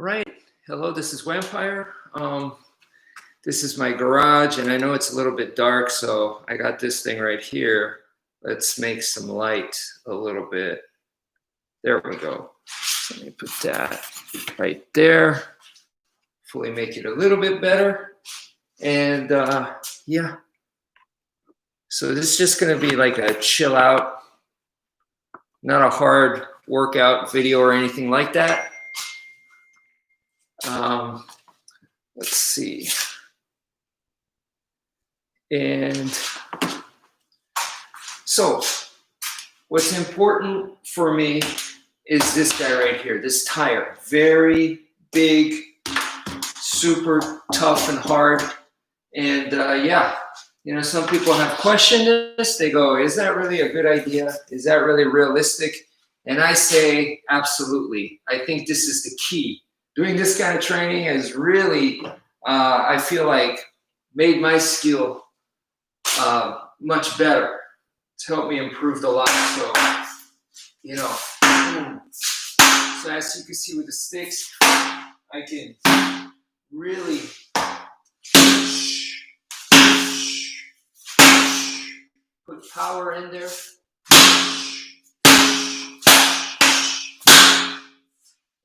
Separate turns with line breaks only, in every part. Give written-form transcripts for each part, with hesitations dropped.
All right. Hello, this is wmpyr. This is my garage, and I know it's a little bit dark, so I got this thing right here. Let's make some light a little bit. There we go. So let me put that right there. Hopefully make it a little bit better. And yeah. So this is just going to be like a chill out, not a hard workout video or anything like that. Let's see. And so what's important for me is this guy right here, this tire. Very big, super tough and hard. And yeah, you know, some people have questioned this. They go, is that really a good idea? Is that really realistic? And I say, absolutely. I think this is the key. Doing this kind of training has really, I feel like, made my skill much better. It's helped me improve a lot. So, you know, so as you can see with the sticks, I can really put power in there.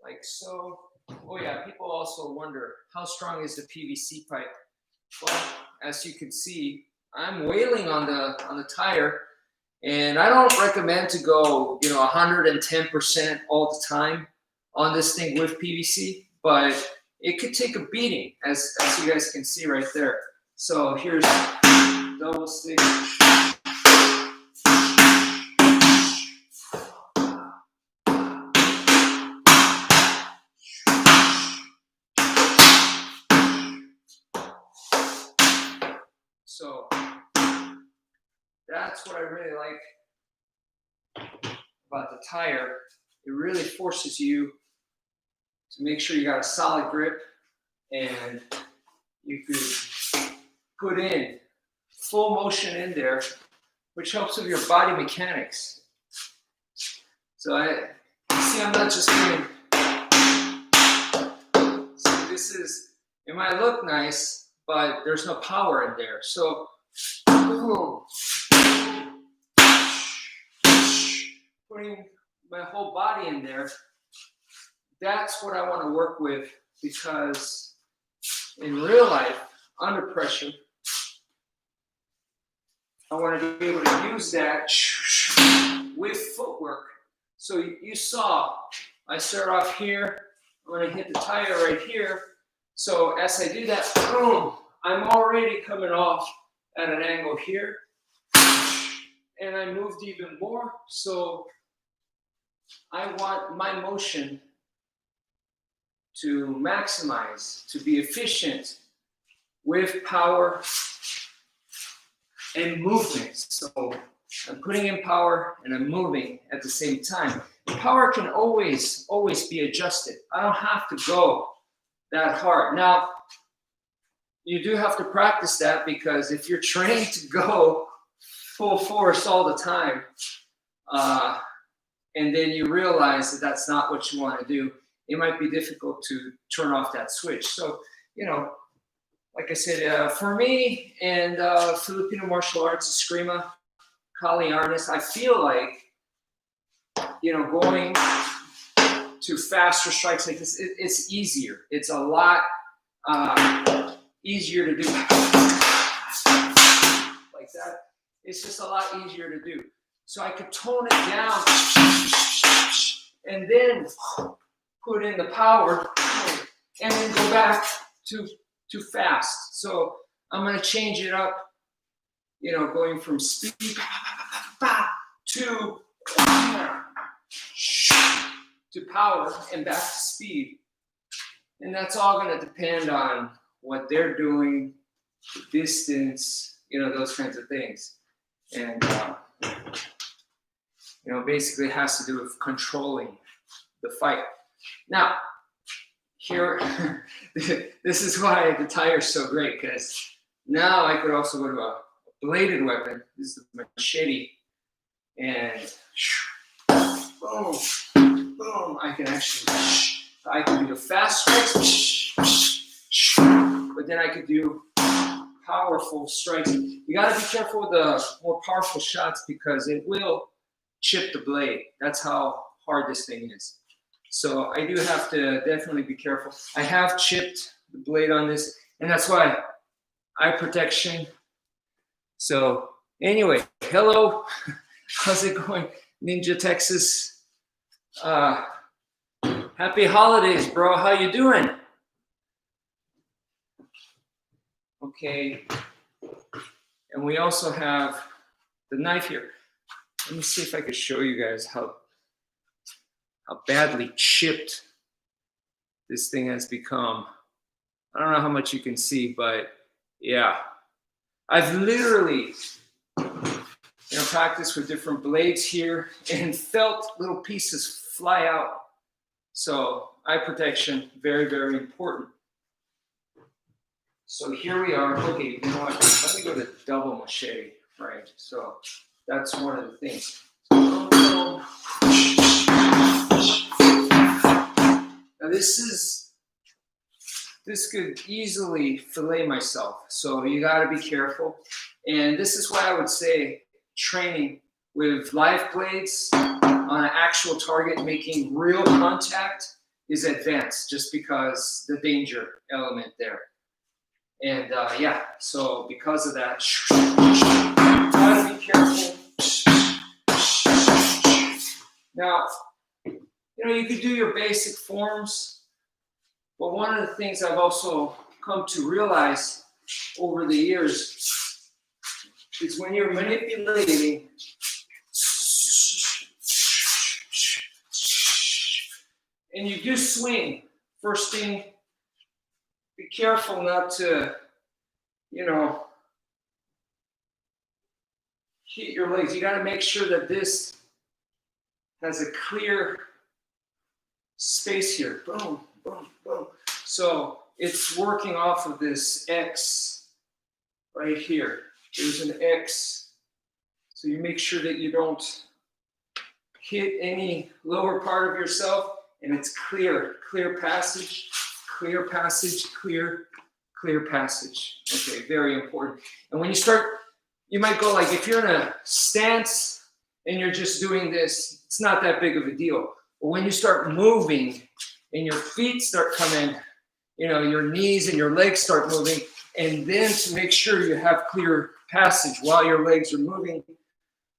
Like so. Oh yeah, people also wonder, how strong is the PVC pipe? Well, as you can see, I'm wailing on the tire, and I don't recommend to go, you know, 110% all the time on this thing with PVC, but it could take a beating, as you guys can see right there. So here's double stick. So that's what I really like about the tire. It really forces you to make sure you got a solid grip, and you could put in full motion in there, which helps with your body mechanics. So you see, I'm not just doing, see, this is, it might look nice, but there's no power in there. So putting my whole body in there, that's what I want to work with, because in real life, under pressure, I want to be able to use that with footwork. So you saw, I start off here, I'm going to hit the tire right here. So as I do that, boom, I'm already coming off at an angle here, and I moved even more. So I want my motion to maximize, to be efficient with power and movement. So I'm putting in power and I'm moving at the same time. Power can always be adjusted. I don't have to go that hard. Now, you do have to practice that, because if you're trained to go full force all the time, and then you realize that that's not what you want to do, it might be difficult to turn off that switch. So, you know, like I said, for me and Filipino martial arts, Eskrima, Kali Arnis, I feel like, you know, going to faster strikes like this, it's easier. It's a lot easier to do. Like that. It's just a lot easier to do. So I could tone it down and then put in the power and then go back to fast. So I'm going to change it up, you know, going from speed to power and back to speed. And that's all going to depend on what they're doing, the distance, you know, those kinds of things. And, you know, basically it has to do with controlling the fight. Now, here, this is why the tire is so great, because now I could also go to a bladed weapon. This is the machete. And boom, boom, I can actually I can do the fast strikes, but then I could do powerful strikes. You got to be careful with the more powerful shots because it will chip the blade. That's how hard this thing is. So I do have to definitely be careful. I have chipped the blade on this, and that's why eye protection. So anyway, hello, how's it going, Ninja Texas? Happy holidays, bro. How you doing? Okay, and we also have the knife here. Let me see if I can show you guys how badly chipped this thing has become. I don't know how much you can see, but yeah. I've literally practiced with different blades here and felt little pieces fly out. So eye protection, very, very important. So here we are. Okay, you know what? Let me go to double machete, right? So that's one of the things. Now this could easily fillet myself. So you got to be careful. And this is why I would say training with live blades on an actual target, making real contact is advanced just because the danger element there. And yeah, so because of that, gotta be careful. Now, you could do your basic forms, but one of the things I've also come to realize over the years is when you're manipulating, and you do swing, first thing, be careful not to, hit your legs. You got to make sure that this has a clear space here. Boom, boom, boom. So it's working off of this X right here. There's an X. So you make sure that you don't hit any lower part of yourself, and it's clear passage. Clear passage, clear passage. Okay, very important. And when you start, you might go like, if you're in a stance and you're just doing this, it's not that big of a deal. But when you start moving and your feet start coming, your knees and your legs start moving, and then to make sure you have clear passage while your legs are moving,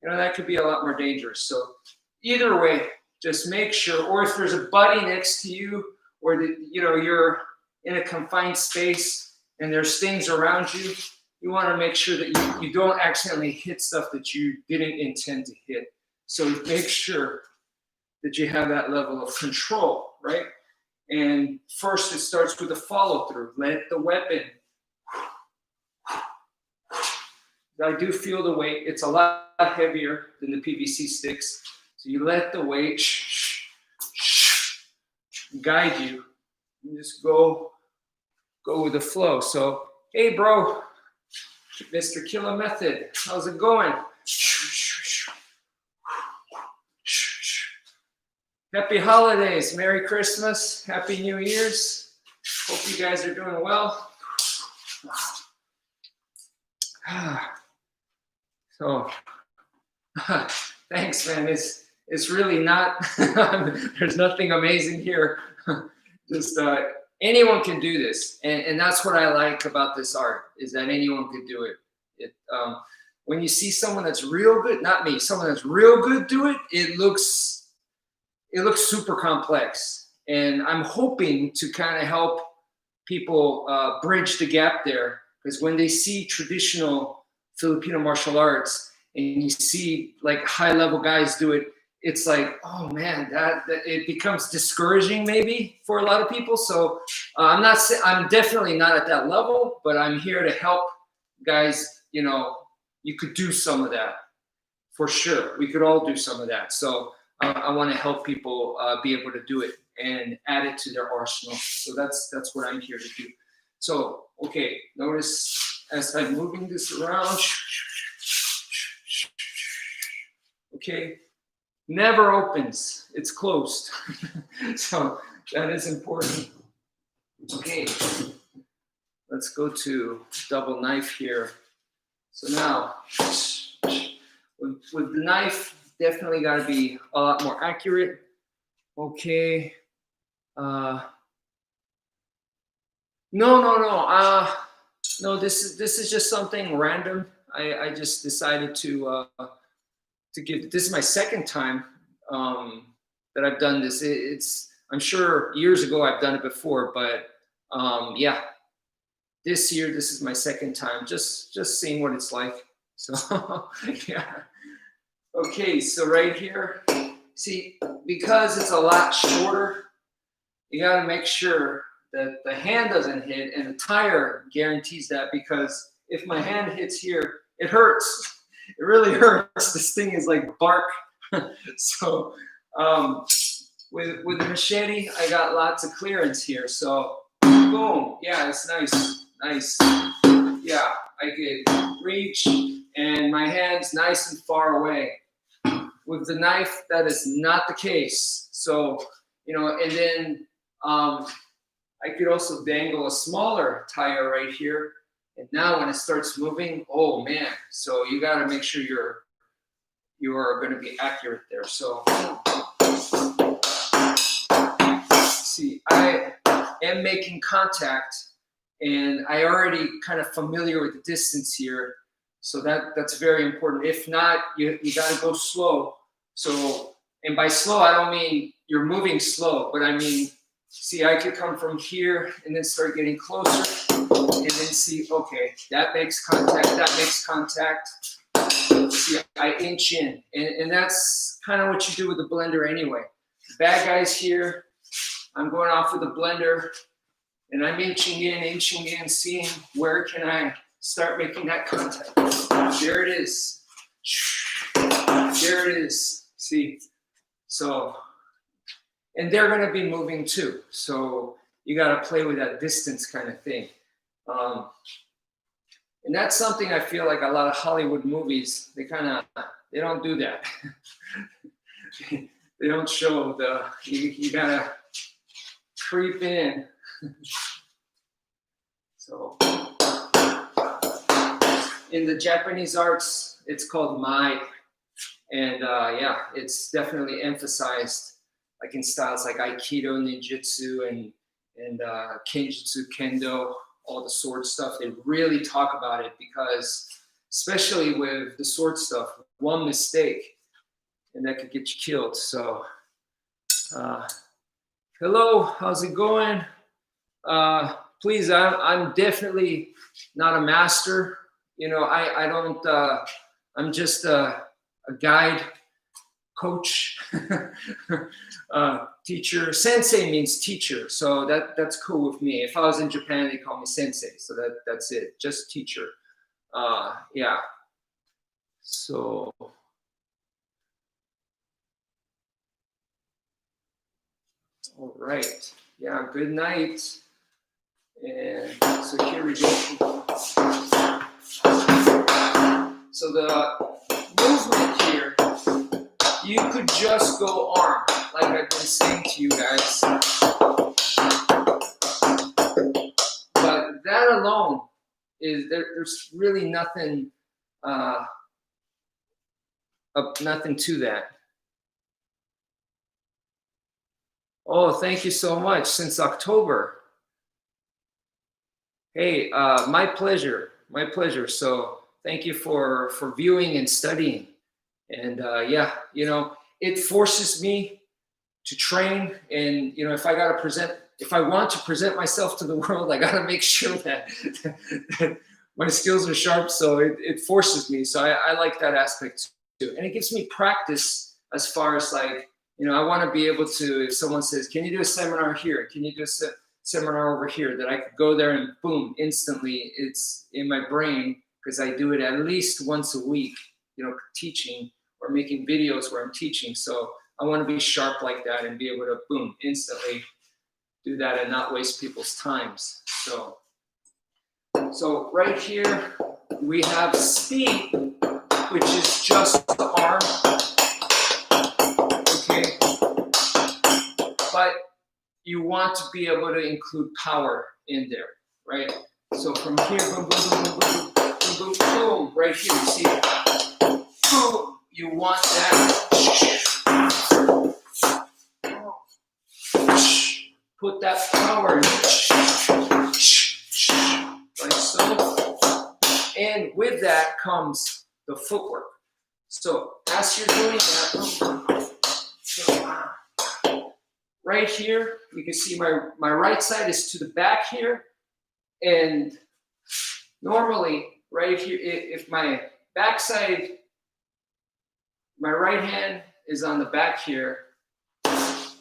that could be a lot more dangerous. So either way, just make sure, or if there's a buddy next to you, or that you're in a confined space and there's things around you, you want to make sure that you don't accidentally hit stuff that you didn't intend to hit. So make sure that you have that level of control, right? And first it starts with a follow through. Let the weapon. I do feel the weight. It's a lot heavier than the PVC sticks. So you let the weight guide you, and just go with the flow. So, hey, bro, Mr. Killer Method, how's it going? Happy holidays, Merry Christmas, Happy New Year's. Hope you guys are doing well. So, thanks, man. It's really not, there's nothing amazing here. Just anyone can do this. And that's what I like about this art, is that anyone can do it. When you see someone that's real good, not me, someone that's real good do it, it looks super complex. And I'm hoping to kind of help people bridge the gap there, because when they see traditional Filipino martial arts and you see like high level guys do it, it's like, oh man, that it becomes discouraging maybe for a lot of people. So I'm definitely not at that level, but I'm here to help guys. You could do some of that for sure. We could all do some of that. So I want to help people be able to do it and add it to their arsenal. So that's what I'm here to do. So, okay, notice as I'm moving this around, okay, never opens, it's closed. So That is important. Okay, let's go to double knife here. So now, with the knife, definitely got to be a lot more accurate. Okay. No. This is just something random. I just decided to give. This is my second time that I've done this. I'm sure years ago I've done it before, but yeah, this year this is my second time. Just seeing what it's like. So yeah. Okay, so right here, see, because it's a lot shorter, you got to make sure that the hand doesn't hit, and the tire guarantees that, because if my hand hits here, it hurts. It really hurts. This thing is like bark. So with the machete, I got lots of clearance here. So boom, yeah, it's nice. Yeah, I could reach, and my hand's nice and far away. With the knife, that is not the case. So, and then I could also dangle a smaller tire right here. And now when it starts moving, oh man. So you got to make sure you are going to be accurate there. So see, I am making contact, and I already kind of familiar with the distance here. So that's very important. If not, you got to go slow. So, and by slow, I don't mean you're moving slow, but I mean, see, I could come from here and then start getting closer, and then see, okay, that makes contact, that makes contact. See, I inch in, and that's kind of what you do with the blender anyway. Bad guys here, I'm going off with the blender, and I'm inching in, seeing where can I start making that contact. There it is. There it is. See, so, and they're going to be moving too. So you got to play with that distance kind of thing. And that's something I feel like a lot of Hollywood movies, they don't do that. They don't show you got to creep in. So in the Japanese arts, it's called mai. And yeah, it's definitely emphasized like in styles like Aikido, Ninjutsu, and Kenjutsu, Kendo, all the sword stuff. They really talk about it because, especially with the sword stuff, one mistake and that could get you killed. So, hello, how's it going? Please, I'm definitely not a master. I don't. I'm just a guide, coach, teacher. Sensei means teacher, so that's cool with me. If I was in Japan, they call me sensei, so that's it, just teacher. Yeah. So all right. Yeah. Good night. And so here we go. So the movement here, you could just go arm, like I've been saying to you guys. But that alone there's really nothing to that. Oh, thank you so much. Since October. Hey, my pleasure. My pleasure. So thank you for viewing and studying. And yeah, it forces me to train. And, if I want to present myself to the world, I got to make sure that my skills are sharp. So it forces me. So I like that aspect too. And it gives me practice as far as like, I want to be able to, if someone says, can you do a seminar here? Can you do a seminar over here? That I could go there and boom, instantly it's in my brain, because I do it at least once a week, teaching or making videos where I'm teaching. So I want to be sharp like that and be able to boom, instantly do that and not waste people's times. So right here we have speed, which is just the arm. Okay. But you want to be able to include power in there, right? So from here, boom, boom, boom, boom, boom, boom, boom, boom, right here, you see, boom, you want that. Put that power in, like so. And with that comes the footwork. So as you're doing that, right here, you can see my right side is to the back here. And normally, right here, if my back side, my right hand is on the back here,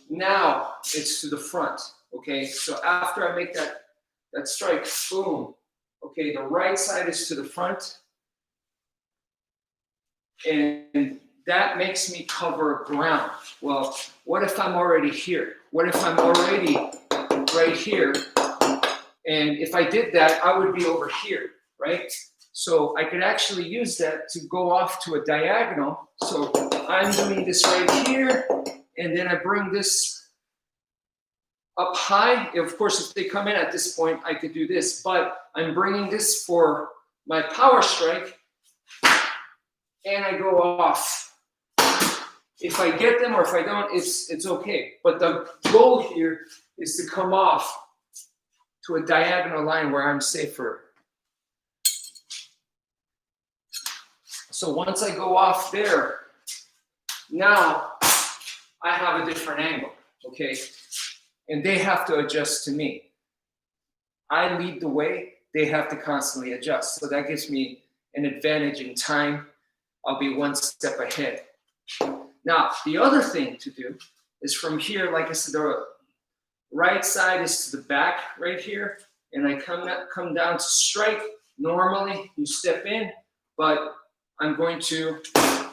now it's to the front, okay? So after I make that strike, boom, okay, the right side is to the front, and that makes me cover ground. Well, what if I'm already here? What if I'm already right here? And if I did that, I would be over here, right? So I could actually use that to go off to a diagonal. So I'm doing this right here, and then I bring this up high. Of course, if they come in at this point, I could do this, but I'm bringing this for my power strike, and I go off. If I get them or if I don't, it's okay. But the goal here is to come off to a diagonal line where I'm safer. So once I go off there, now I have a different angle, okay? And they have to adjust to me. I lead the way, they have to constantly adjust. So that gives me an advantage in time. I'll be one step ahead. Now, the other thing to do is from here, like I said, the right side is to the back right here, and I come down to strike. Normally, you step in, but I'm going to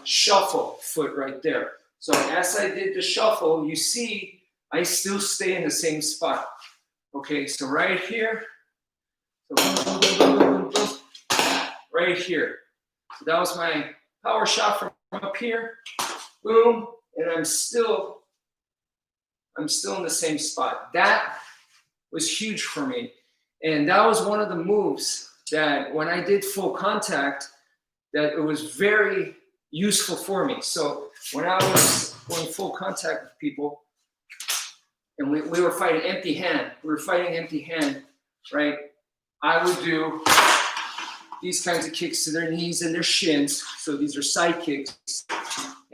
shuffle foot right there. So as I did the shuffle, you see, I still stay in the same spot. Okay, so right here, so right here. So that was my power shot from up here. Boom, and I'm still in the same spot. That was huge for me. And that was one of the moves that when I did full contact, that it was very useful for me. So when I was going full contact with people, and we were fighting empty hand, right? I would do these kinds of kicks to their knees and their shins. So these are side kicks.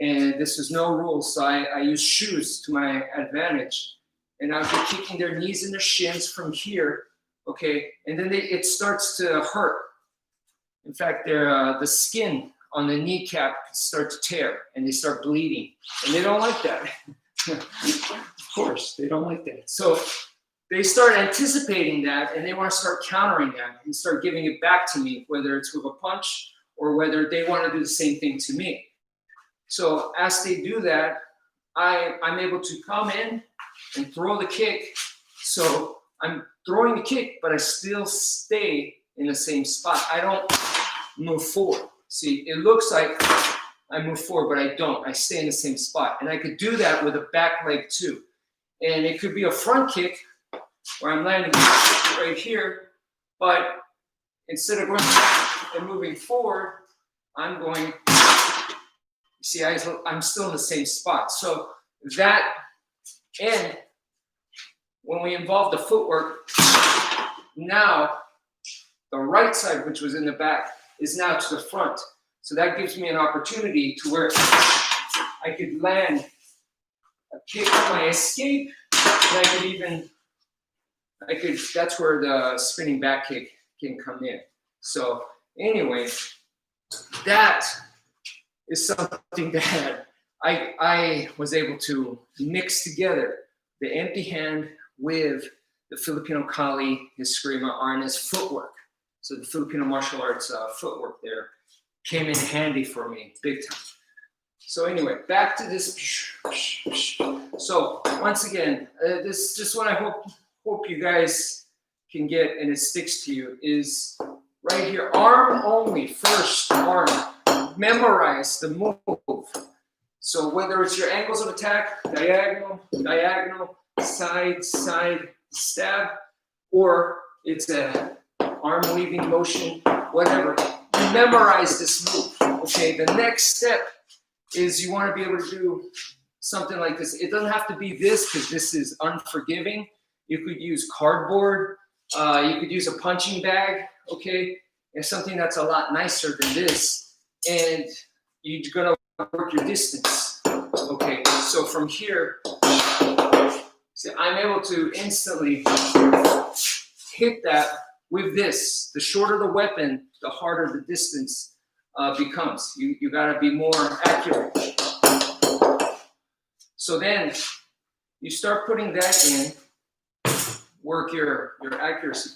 And this was no rules, so I used shoes to my advantage. And I would be kicking their knees and their shins from here, okay? And then it starts to hurt. In fact, the skin on the kneecap starts to tear, and they start bleeding. And they don't like that. Of course, they don't like that. So they start anticipating that, and they want to start countering that and start giving it back to me, whether it's with a punch or whether they want to do the same thing to me. So as they do that, I'm able to come in and throw the kick. So I'm throwing the kick, but I still stay in the same spot. I don't move forward. See, it looks like I move forward, but I don't. I stay in the same spot. And I could do that with a back leg too. And it could be a front kick where I'm landing right here, but instead of going and moving forward, I'm going. See, I'm still in the same spot. So that, and when we involve the footwork, now the right side, which was in the back, is now to the front. So that gives me an opportunity to where I could land a kick on my escape, and that's where the spinning back kick can come in. So anyway, that is something that I was able to mix together the empty hand with the Filipino Kali, Eskrima, Arnis footwork. So the Filipino martial arts footwork there came in handy for me, big time. So anyway, back to this. So once again, this just what I hope you guys can get and it sticks to you is right here, arm only, first arm. Memorize the move. So whether it's your angles of attack, diagonal, diagonal, side, side stab, or it's a arm weaving motion, whatever. You memorize this move, okay? The next step is you want to be able to do something like this. It doesn't have to be this because this is unforgiving. You could use cardboard. You could use a punching bag, okay? And something that's a lot nicer than this. And you're gonna work your distance, okay? So from here, see, I'm able to instantly hit that with this. The shorter the weapon, the harder the distance becomes. You gotta be more accurate. So then you start putting that in, work your accuracy.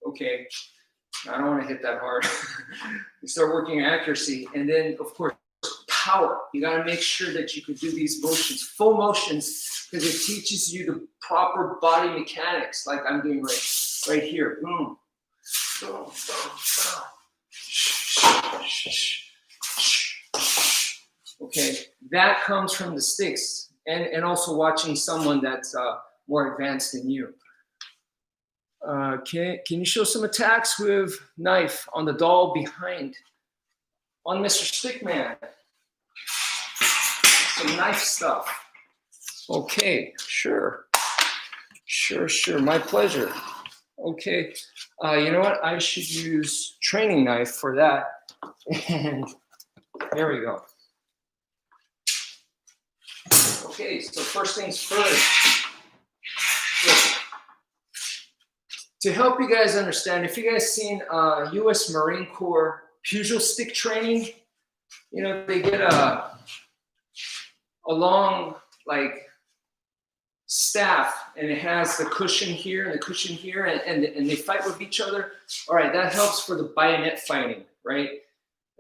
Okay, I don't want to hit that hard. You start working your accuracy, and then of course power. You got to make sure that you can do these motions, full motions, because it teaches you the proper body mechanics, like I'm doing right here. Boom, boom, boom, boom. Okay, that comes from the sticks, and also watching someone that's more advanced than you. Can you show some attacks with knife on the doll behind? On Mr. Stickman. Some knife stuff. Okay, sure. Sure, my pleasure. Okay, you know what? I should use training knife for that. And there we go. Okay, so first things first. To help you guys understand, if you guys seen U.S. Marine Corps pugil stick training, you know, they get a long, like, staff, and it has the cushion here and the cushion here, and they fight with each other. All right, that helps for the bayonet fighting, right?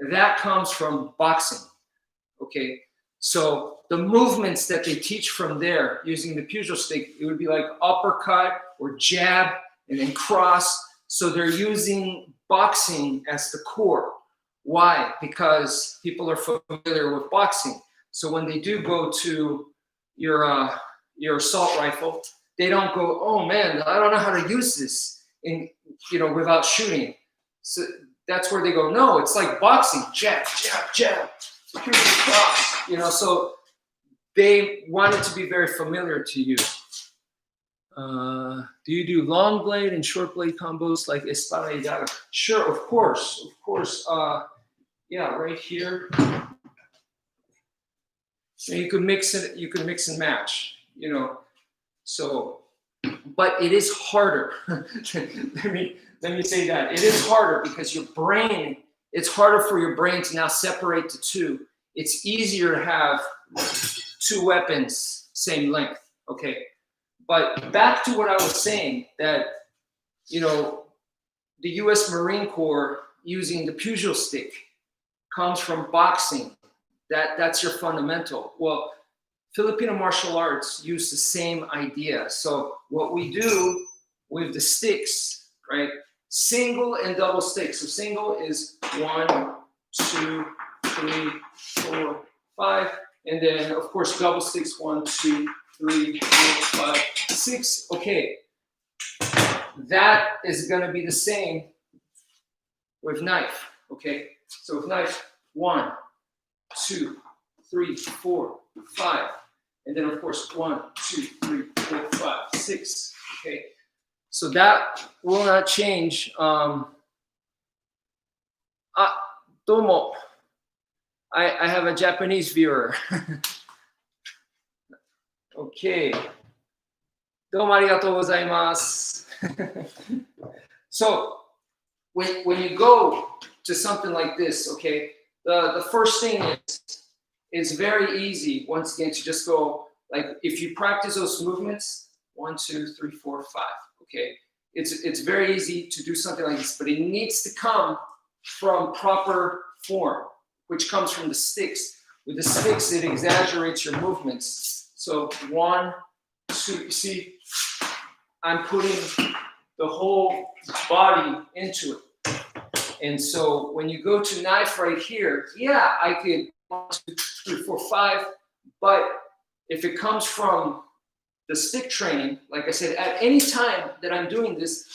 That comes from boxing, okay? So the movements that they teach from there using the pugil stick, it would be like uppercut or jab and then cross. So they're using boxing as the core. Why? Because people are familiar with boxing. So when they do go to your assault rifle, they don't go, oh man, I don't know how to use this without shooting. So that's where they go, no, it's like boxing, jab, jab, jab, cross, so they want it to be very familiar to you. Do you do long blade and short blade combos like espada y daga? Sure, of course. Yeah, right here. So you can mix it. You can mix and match. So, but it is harder. let me say that it is harder because your brain. It's harder for your brain to now separate the two. It's easier to have two weapons same length. Okay. But back to what I was saying, that, the U.S. Marine Corps using the pugil stick comes from boxing. That's your fundamental. Well, Filipino martial arts use the same idea. So what we do with the sticks, right? Single and double sticks. So single is 1, 2, 3, 4, 5. And then, of course, double sticks, 1, 2, 3, 4, 5, 6. Okay, that is going to be the same with knife. Okay, so with knife, 1, 2, 3, 4, 5, and then of course 1, 2, 3, 4, 5, 6. Okay, so that will not change. Domo. I have a Japanese viewer. Okay. Domo arigatou gozaimasu. So when you go to something like this, okay, the first thing is very easy, once again, to just go, like, if you practice those movements, 1, 2, 3, 4, 5, okay, it's very easy to do something like this, but it needs to come from proper form, which comes from the sticks. With the sticks, it exaggerates your movements. So 1, 2, you see, I'm putting the whole body into it. And so when you go to knife right here, yeah, I could 1, 2, 3, 4, 5, but if it comes from the stick training, like I said, at any time that I'm doing this,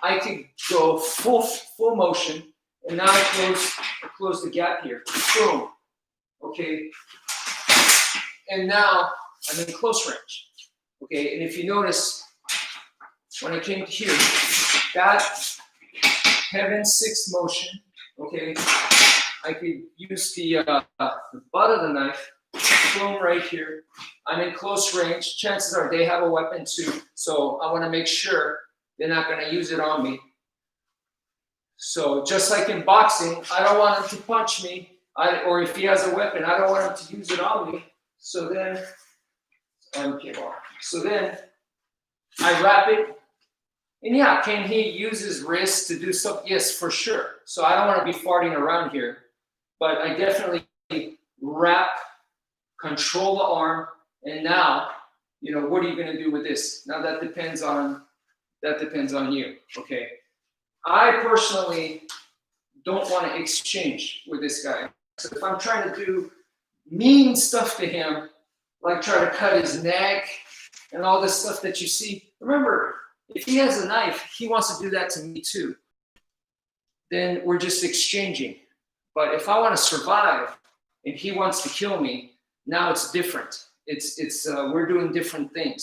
I could go full motion, and now I close the gap here. Boom. Okay. And now I'm in close range. Okay, and if you notice, when I came to here, that heaven 6 motion, okay, I could use the butt of the knife, boom, right here. I'm in close range. Chances are they have a weapon too, so I want to make sure they're not going to use it on me. So just like in boxing, I don't want him to punch me, or if he has a weapon, I don't want him to use it on me. So then, wmpyr. So then I wrap it. And yeah, can he use his wrist to do something? Yes, for sure. So I don't want to be farting around here, but I definitely wrap, control the arm, and now, you know, what are you going to do with this? Now that depends on you. Okay. I personally don't want to exchange with this guy. So if I'm trying to do mean stuff to him, like try to cut his neck and all this stuff that you see, remember, if he has a knife, he wants to do that to me too. Then we're just exchanging. But if I want to survive and he wants to kill me, now it's different. We're doing different things.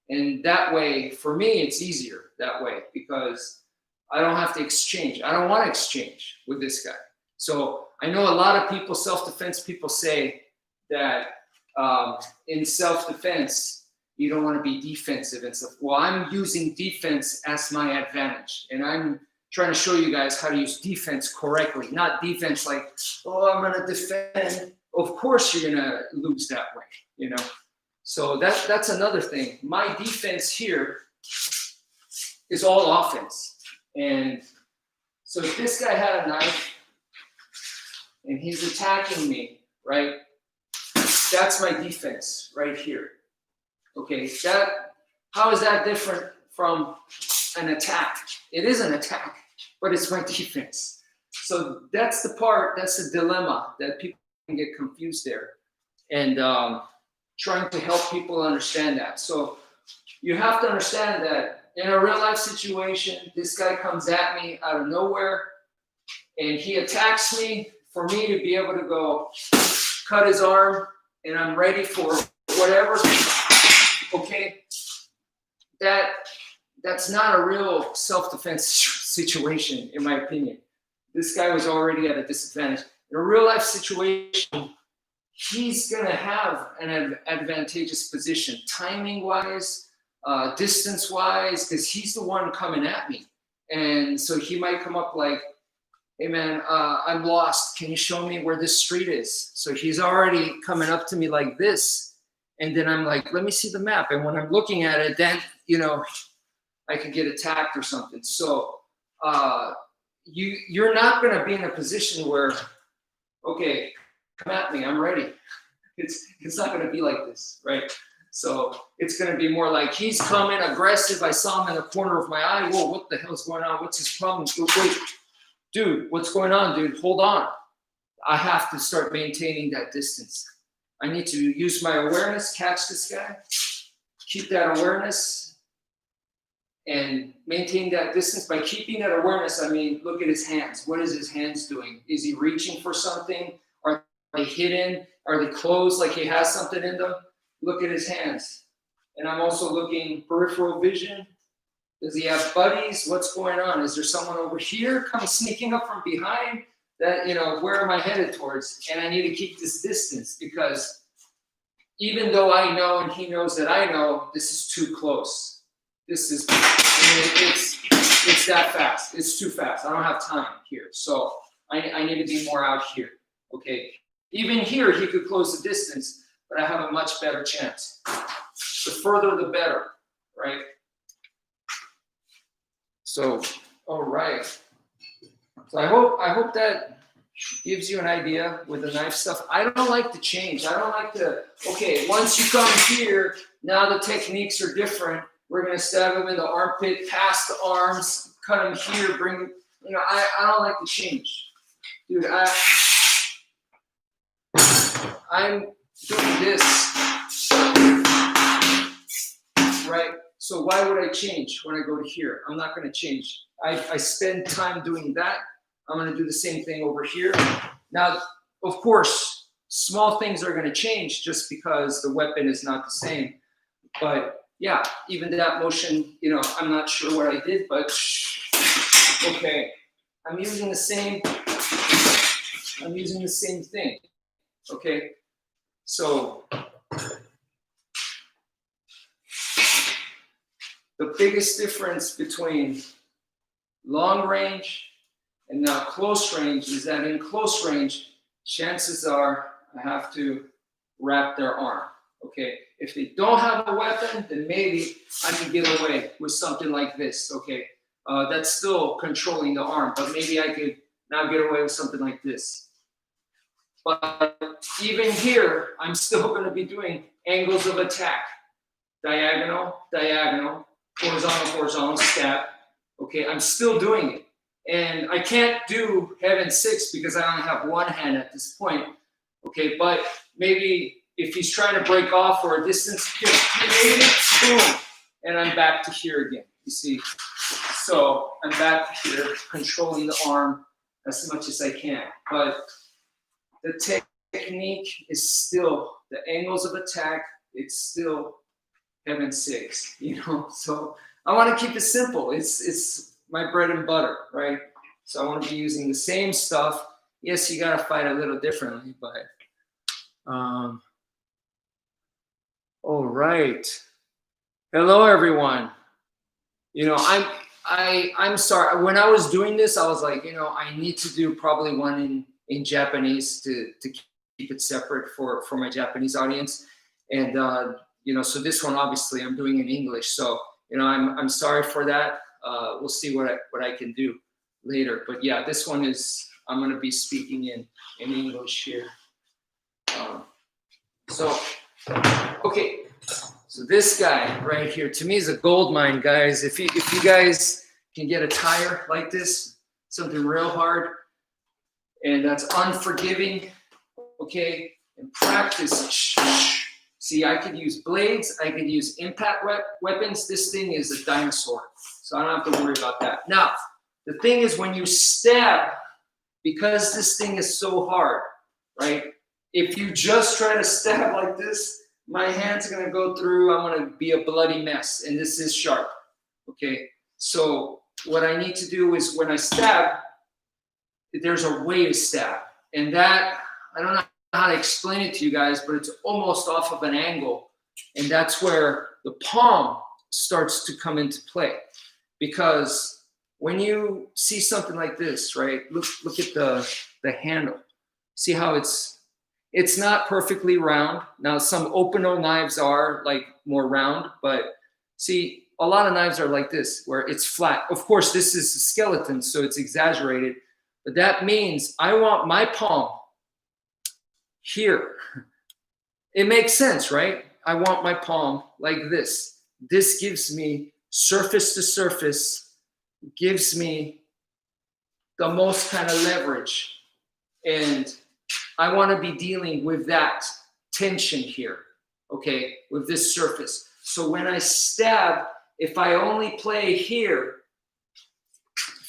And that way, for me, it's easier that way because I don't have to exchange. I don't want to exchange with this guy. So I know a lot of people, self-defense people say that in self-defense, you don't want to be defensive and stuff. Well, I'm using defense as my advantage. And I'm trying to show you guys how to use defense correctly. Not defense like, oh, I'm going to defend. Of course you're going to lose that way, you know. So that's another thing. My defense here is all offense. And so if this guy had a knife and he's attacking me, right? That's my defense right here. Okay, how is that different from an attack? It is an attack, but it's my defense. So that's the dilemma that people can get confused there. And trying to help people understand that. So you have to understand that in a real life situation, this guy comes at me out of nowhere and he attacks me. For me to be able to go cut his arm and I'm ready for whatever, okay, that's not a real self-defense situation, in my opinion. This guy was already at a disadvantage. In a real life situation, he's going to have an advantageous position, timing-wise, distance-wise, because he's the one coming at me. And so he might come up like, hey man, I'm lost. Can you show me where this street is? So he's already coming up to me like this. And then I'm like, let me see the map. And when I'm looking at it, then, you know, I could get attacked or something. So you're not going to be in a position where, okay, come at me, I'm ready. It's not going to be like this, right? So it's going to be more like he's coming aggressive. I saw him in the corner of my eye. Whoa, what the hell's going on? What's his problem? Wait, dude, what's going on, dude? Hold on. I have to start maintaining that distance. I need to use my awareness, catch this guy, keep that awareness, and maintain that distance. By keeping that awareness, I mean, look at his hands. What is his hands doing? Is he reaching for something? Are they hidden? Are they closed like he has something in them? Look at his hands. And I'm also looking peripheral vision. Does he have buddies? What's going on? Is there someone over here coming sneaking up from behind? That, you know, where am I headed towards? And I need to keep this distance because even though I know and he knows that I know, this is too close. This is, it's that fast. It's too fast. I don't have time here. So I need to be more out here. Okay. Even here, he could close the distance, but I have a much better chance. The further, the better, right? So, all right. So I hope that gives you an idea with the knife stuff. I don't like to change. I don't like to, okay, once you come here, now the techniques are different. We're going to stab him in the armpit, past the arms, cut him here, bring, you know, I don't like to change. Dude, I'm doing this right? So why would I change when I go to here? I'm not going to change. I spend time doing that. I'm going to do the same thing over here. Now, of course, small things are going to change just because the weapon is not the same. But yeah, even that motion, you know, I'm not sure what I did, but okay. I'm using the same thing. Okay. So the biggest difference between long range and now close range is that in close range, chances are I have to wrap their arm. Okay, if they don't have a weapon, then maybe I can get away with something like this. Okay, that's still controlling the arm, but maybe I could now get away with something like this. But even here, I'm still going to be doing angles of attack. Diagonal, diagonal, horizontal, horizontal, stab. Okay, I'm still doing it. And I can't do head and 6 because I only have one hand at this point. Okay, but maybe if he's trying to break off or a distance, boom, and I'm back to here again. You see? So I'm back to here, controlling the arm as much as I can. But the technique is still, the angles of attack, it's still head and 6, you know? So I want to keep it simple. It's my bread and butter, right? So I want to be using the same stuff. Yes, you got to fight a little differently, but all right. Hello, everyone. You know, I'm sorry. When I was doing this, I was like, you know, I need to do probably one in Japanese to keep it separate for my Japanese audience. And you know, so this one obviously I'm doing in English. So you know, I'm sorry for that. We'll see what I can do later. But yeah, this one is I'm going to be speaking in English here. So okay, so this guy right here to me is a gold mine, guys. If you guys can get a tire like this, something real hard, and that's unforgiving, okay, and practice. See, I could use blades, I could use impact weapons. This thing is a dinosaur, so I don't have to worry about that. Now, the thing is when you stab, because this thing is so hard, right? If you just try to stab like this, my hand's gonna go through, I'm gonna be a bloody mess, and this is sharp, okay? So what I need to do is when I stab, there's a way to stab, and that, I don't know how to explain it to you guys, but it's almost off of an angle, and that's where the palm starts to come into play. Because when you see something like this, right, look at the handle. See how it's not perfectly round. Now some open-o knives are like more round, but see, a lot of knives are like this, where it's flat. Of course, this is a skeleton, so it's exaggerated, but that means I want my palm here. It makes sense, right? I want my palm like this. This gives me surface to surface, gives me the most kind of leverage. And I want to be dealing with that tension here, okay, with this surface. So when I stab, if I only play here,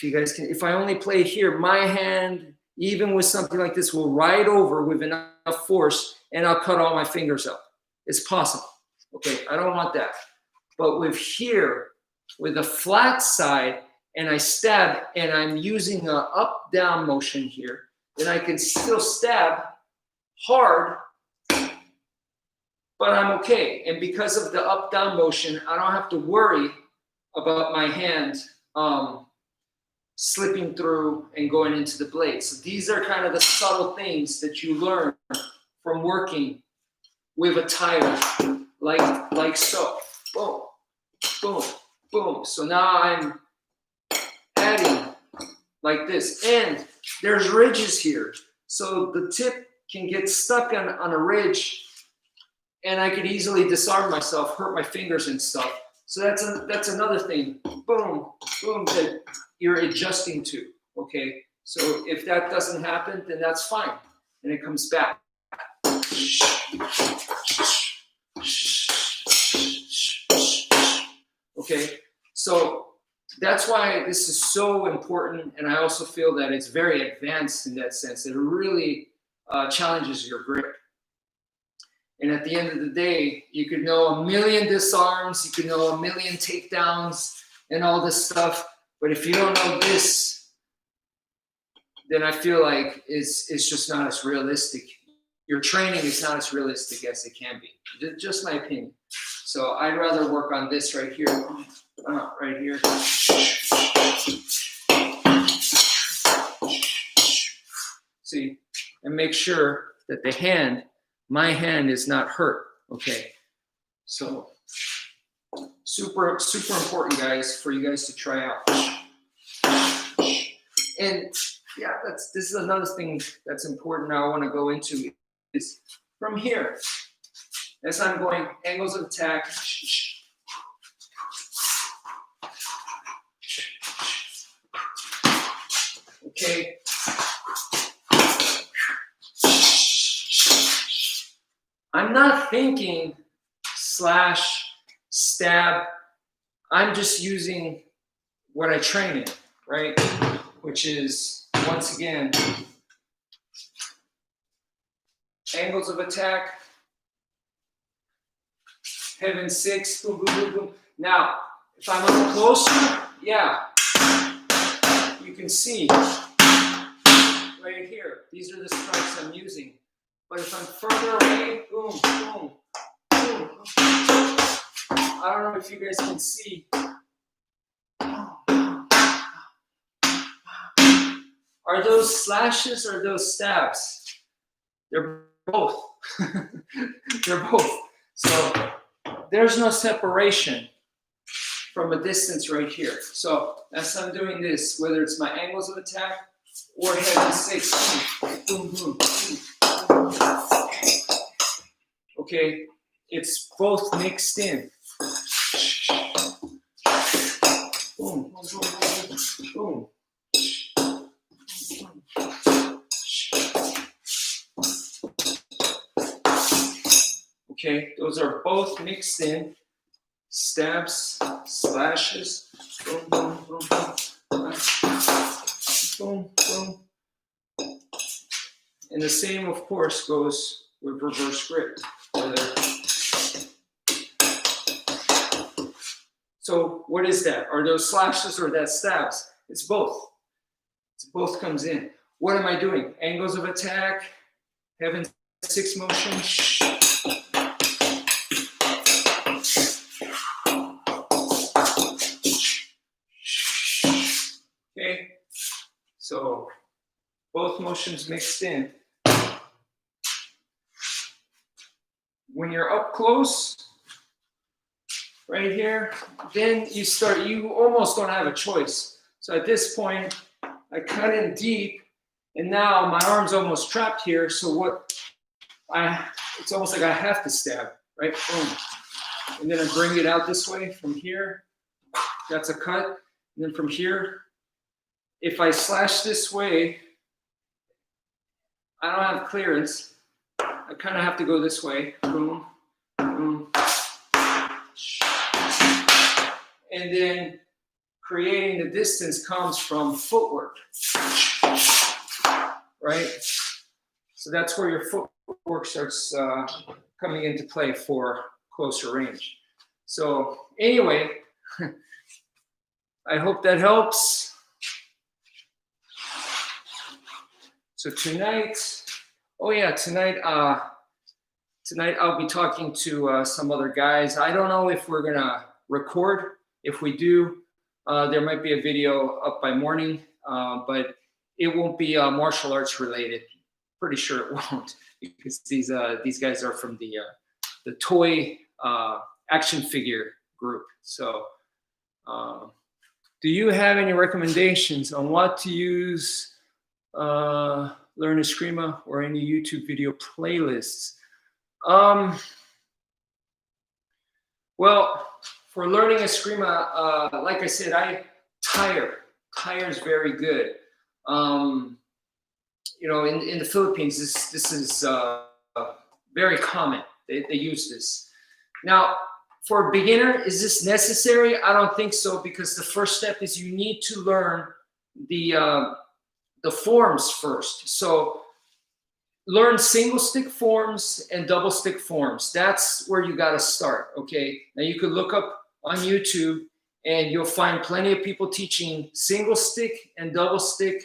if I only play here, my hand, even with something like this, will ride over with enough force and I'll cut all my fingers up. It's possible. Okay, I don't want that. But with here, with a flat side, and I stab, and I'm using an up-down motion here, then I can still stab hard, but I'm okay. And because of the up-down motion, I don't have to worry about my hand slipping through and going into the blade. So these are kind of the subtle things that you learn from working with a tire, like so. Boom, boom, boom. So now I'm adding like this. And there's ridges here. So the tip can get stuck on a ridge and I could easily disarm myself, hurt my fingers and stuff. So that's another thing. Boom, boom, that you're adjusting to, okay? So if that doesn't happen, then that's fine. And it comes back. Okay, so that's why this is so important, and I also feel that it's very advanced in that sense. It really challenges your grip. And at the end of the day, you could know a million disarms, you could know a million takedowns and all this stuff, but if you don't know this, then I feel like it's just not as realistic. Your training is not as realistic as it can be. Just my opinion. So I'd rather work on this right here. Right here. See, and make sure that the hand, my hand, is not hurt. Okay. So super, super important, guys, for you guys to try out. And yeah, this is another thing that's important now I want to go into is from here. As I'm going, angles of attack. Okay. I'm not thinking slash, stab. I'm just using what I train in, right? Which is, once again, angles of attack, heaven 6, boom, boom, boom, boom. Now, if I'm up closer, yeah, you can see right here, these are the strikes I'm using. But if I'm further away, boom, boom, boom. I don't know if you guys can see. Are those slashes or those stabs? They're both. They're both. So there's no separation from a distance right here. So as I'm doing this, whether it's my angles of attack or heaven 6, boom, boom, boom. Okay, it's both mixed in. Boom, boom, boom, boom, boom. Okay, those are both mixed in. Stabs, slashes, boom, boom, boom, boom, boom, boom. And the same, of course, goes with reverse grip. So what is that? Are those slashes or that stabs? It's both. It's both comes in. What am I doing? Angles of attack, heaven 6 motion. Okay, so both motions mixed in. When you're up close, right here, then you almost don't have a choice. So at this point, I cut in deep, and now my arm's almost trapped here, so it's almost like I have to stab, right? Boom. And then I bring it out this way from here. That's a cut. And then from here, if I slash this way, I don't have clearance. I kind of have to go this way. Boom, boom. And then creating the distance comes from footwork, right? So that's where your footwork starts coming into play for closer range. So anyway, I hope that helps. So tonight I'll be talking to some other guys. I don't know if we're gonna record. If we do, there might be a video up by morning, but it won't be martial arts related. Pretty sure it won't, because these guys are from the toy action figure group. So, do you have any recommendations on what to use? Learn Eskrima or any YouTube video playlists? Well, for learning Eskrima, like I said, Tire is very good. You know, in the Philippines, this is very common. They use this. Now, for a beginner, is this necessary? I don't think so, because the first step is you need to learn the forms first. So learn single stick forms and double stick forms. That's where you got to start. Okay. Now you could look up on YouTube and you'll find plenty of people teaching single stick and double stick,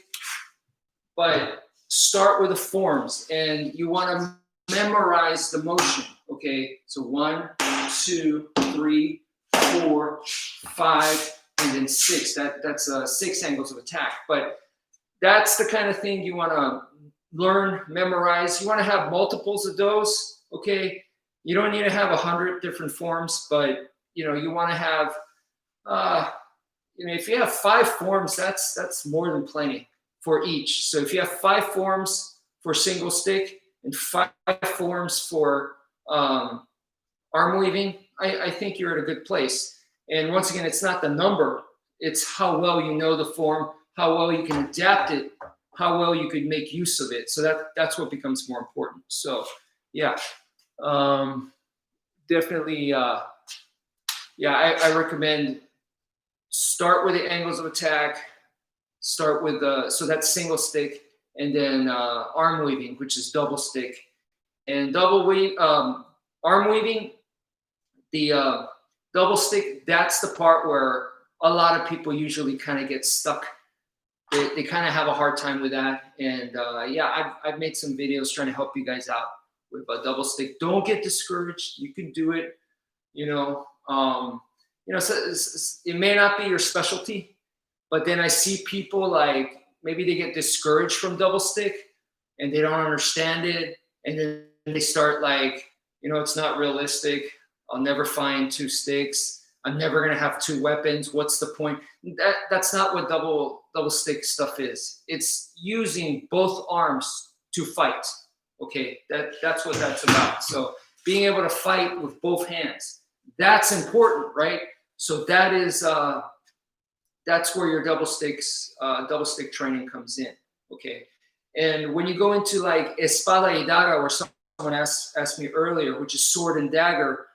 but start with the forms, and you want to memorize the motion. Okay. So 1, 2, 3, 4, 5, and then 6. That's 6 angles of attack. But that's the kind of thing you want to learn, memorize. You want to have multiples of those. Okay. You don't need to have 100 different forms, but you want to have, if you have 5 forms, that's more than plenty for each. So if you have 5 forms for single stick and 5 forms for arm weaving, I think you're at a good place. And once again, it's not the number, it's how well you know the form, how well you can adapt it, how well you could make use of it. So that's what becomes more important. So yeah, definitely, I recommend start with the angles of attack, start with so that's single stick, and then arm weaving, which is double stick. And arm weaving, the double stick, that's the part where a lot of people usually kind of get stuck. They kind of have a hard time with that. And I've made some videos trying to help you guys out with a double stick. Don't get discouraged. You can do it. So it may not be your specialty, but then I see people like maybe they get discouraged from double stick and they don't understand it. And then they start like, it's not realistic. I'll never find 2 sticks. I'm never going to have 2 weapons. What's the point? That's not what double stick stuff is. It's using both arms to fight. Okay, that's what that's about. So being able to fight with both hands, that's important, right? So that is that's where your double stick training comes in. Okay, and when you go into like espada y daga, where someone asked me earlier, which is sword and dagger.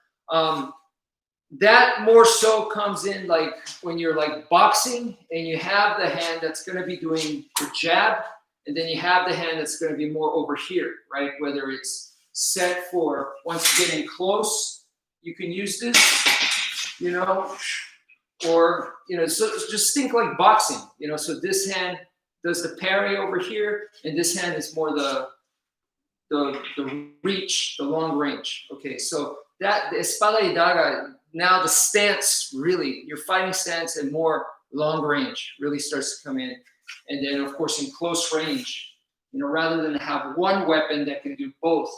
That more so comes in like when you're like boxing and you have the hand that's going to be doing the jab, and then you have the hand that's going to be more over here, right? Whether it's set for once you get in close, you can use this, or, so just think like boxing, so this hand does the parry over here, and this hand is more the reach, the long range. Okay, so that the espada y daga, now the stance, really, your fighting stance and more long range really starts to come in. And then, of course, in close range, rather than have one weapon that can do both,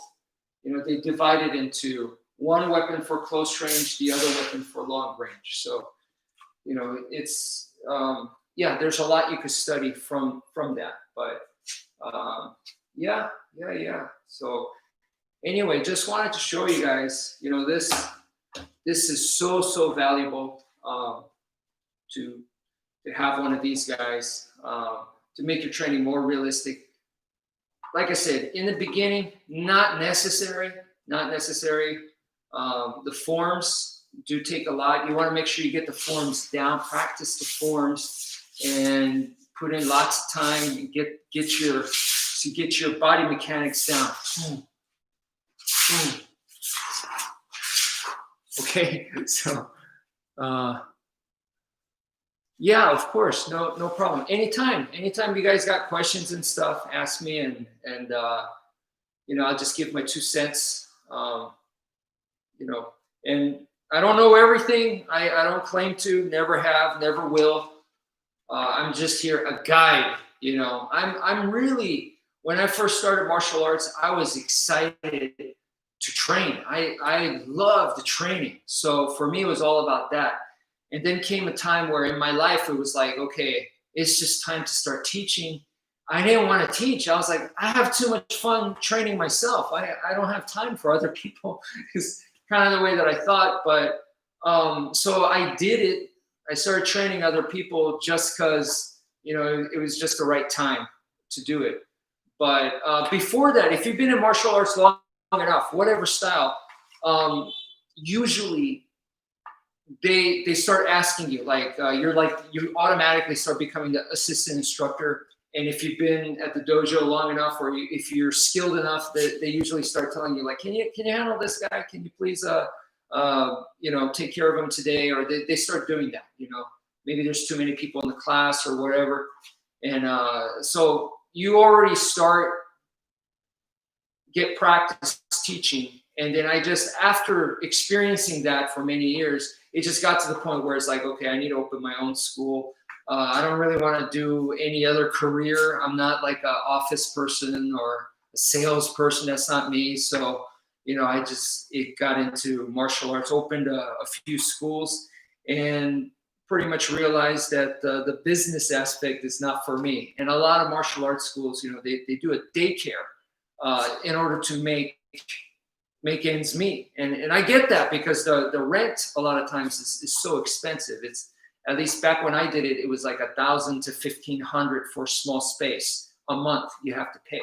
they divide it into one weapon for close range, the other weapon for long range. So, it's, there's a lot you could study from that. But, yeah. So, anyway, just wanted to show you guys, this is so valuable to have one of these guys to make your training more realistic. Like I said, in the beginning, not necessary. The forms do take a lot. You want to make sure you get the forms down, practice the forms, and put in lots of time. Get your body mechanics down. Okay, so of course, no problem. Anytime you guys got questions and stuff, ask me, and I'll just give my 2 cents. And I don't know everything. I don't claim to, never have, never will. I'm just here, a guide. I'm really, when I first started martial arts, I was excited to train. I loved the training. So for me, it was all about that. And then came a time where in my life, it was like, okay, it's just time to start teaching. I didn't want to teach. I was like, I have too much fun training myself. I don't have time for other people. It's kind of the way that I thought. But so I did it. I started training other people just because, it was just the right time to do it. But before that, if you've been in martial arts long enough, whatever style, usually they start asking you, like, you automatically start becoming the assistant instructor. And if you've been at the dojo long enough, or if you're skilled enough, they usually start telling you, like, can you handle this guy? Can you please take care of him today? Or they start doing that. Maybe there's too many people in the class or whatever. And so you already get practice teaching. And then after experiencing that for many years, it just got to the point where it's like, okay, I need to open my own school. I don't really want to do any other career. I'm not like an office person or a salesperson. That's not me. So, it got into martial arts, opened a few schools, and pretty much realized that the business aspect is not for me. And a lot of martial arts schools, they do a daycare in order to make ends meet. And I get that, because the rent a lot of times is so expensive. It's, at least back when I did it, it was like $1,000 to $1,500 for a small space a month you have to pay.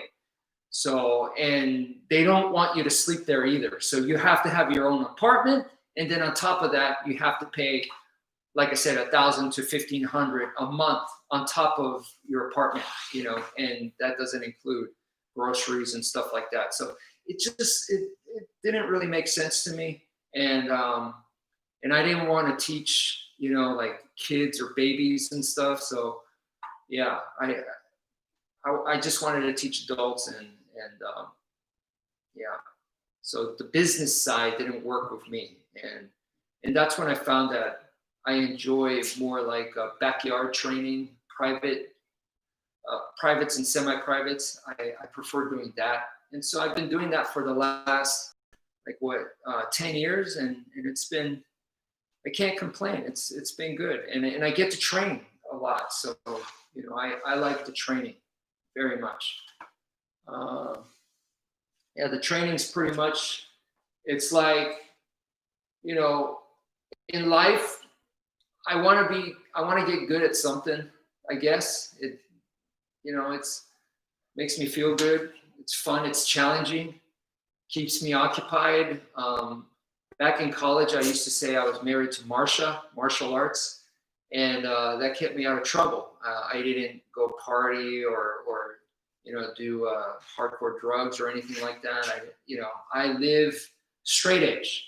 So, and they don't want you to sleep there either. So you have to have your own apartment. And then on top of that, you have to pay, like I said, $1,000 to $1,500 a month on top of your apartment, and that doesn't include groceries and stuff like that. So it didn't really make sense to me. And I didn't want to teach, like kids or babies and stuff. So yeah, I just wanted to teach adults, and yeah. So the business side didn't work with me. And that's when I found that I enjoy more like backyard training, privates and semi-privates. I prefer doing that. And so I've been doing that for the last 10 years, and it's been, I can't complain. It's been good, and I get to train a lot. So I like the training very much. Yeah, the training's pretty much, it's like, in life, I want to get good at something. I guess it makes me feel good. It's fun. It's challenging. Keeps me occupied. Back in college, I used to say I was married to martial arts, and that kept me out of trouble. I didn't go party or do hardcore drugs or anything like that. I live straight edge.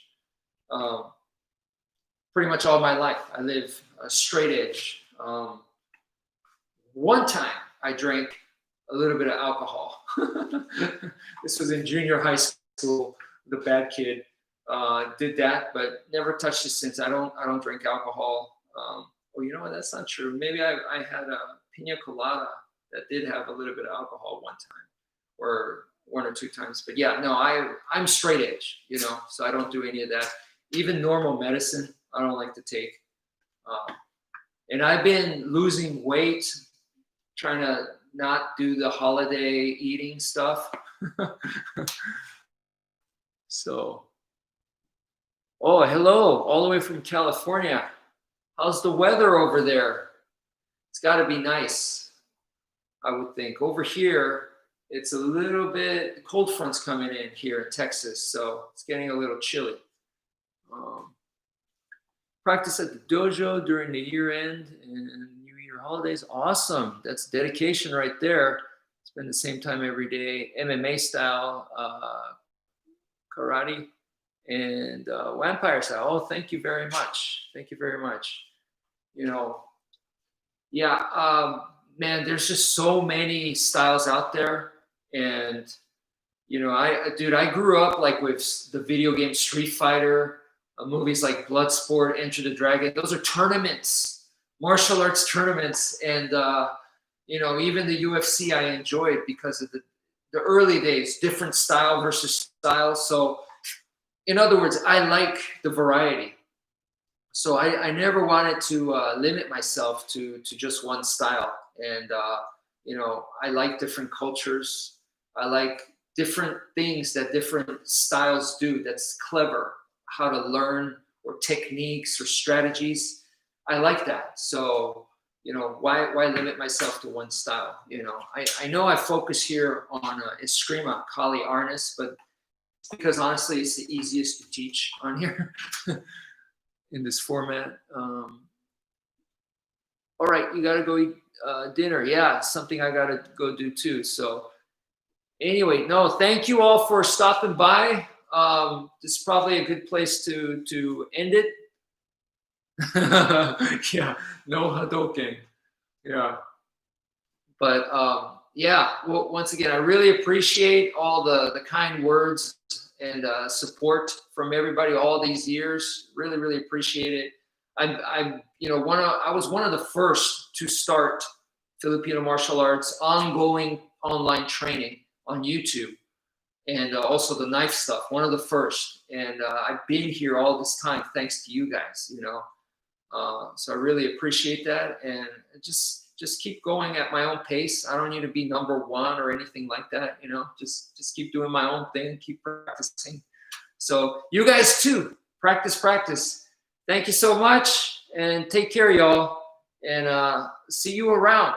Pretty much all my life, I live a straight edge. One time, I drank a little bit of alcohol. This was in junior high school. The bad kid did that, but never touched it since. I don't drink alcohol. Oh, you know what? That's not true. Maybe I had a pina colada that did have a little bit of alcohol one time, or one or two times. But yeah, no, I'm straight edge, so I don't do any of that. Even normal medicine, I don't like to take. And I've been losing weight, trying to not do the holiday eating stuff. So, oh, hello, all the way from California. How's the weather over there? It's got to be nice, I would think. Over here, it's a little bit, cold front's coming in here in Texas, so it's getting a little chilly. Practice at the dojo during the year end and New Year holidays. Awesome. That's dedication right there. Spend the same time every day. MMA style, karate, and wmpyr style. Oh, thank you very much. Thank you very much. Yeah, man, there's just so many styles out there. And, I grew up like with the video game Street Fighter, movies like Bloodsport, Enter the Dragon. Those are tournaments, martial arts tournaments. And, even the UFC I enjoyed because of the early days, different style versus style. So in other words, I like the variety. So I never wanted to limit myself to just one style. And, I like different cultures. I like different things that different styles do that's clever, how to learn, or techniques or strategies. I like that. So, why limit myself to one style? I know I focus here on Eskrima, Kali Arnis, but it's because honestly, it's the easiest to teach on here. in this format. All right, you gotta go eat dinner. Yeah, something I gotta go do too. So anyway, no, thank you all for stopping by. This is probably a good place to end it. Yeah, no Hadoken. Yeah. But yeah, well, once again, I really appreciate all the kind words and support from everybody all these years. Really, really appreciate it. I'm I was one of the first to start Filipino martial arts ongoing online training on YouTube, and also the knife stuff. One of the first, and I've been here all this time thanks to you guys. So I really appreciate that, and just keep going at my own pace. I don't need to be number one or anything like that. Just keep doing my own thing, keep practicing. So you guys too, practice. Thank you so much, and take care, y'all, and see you around.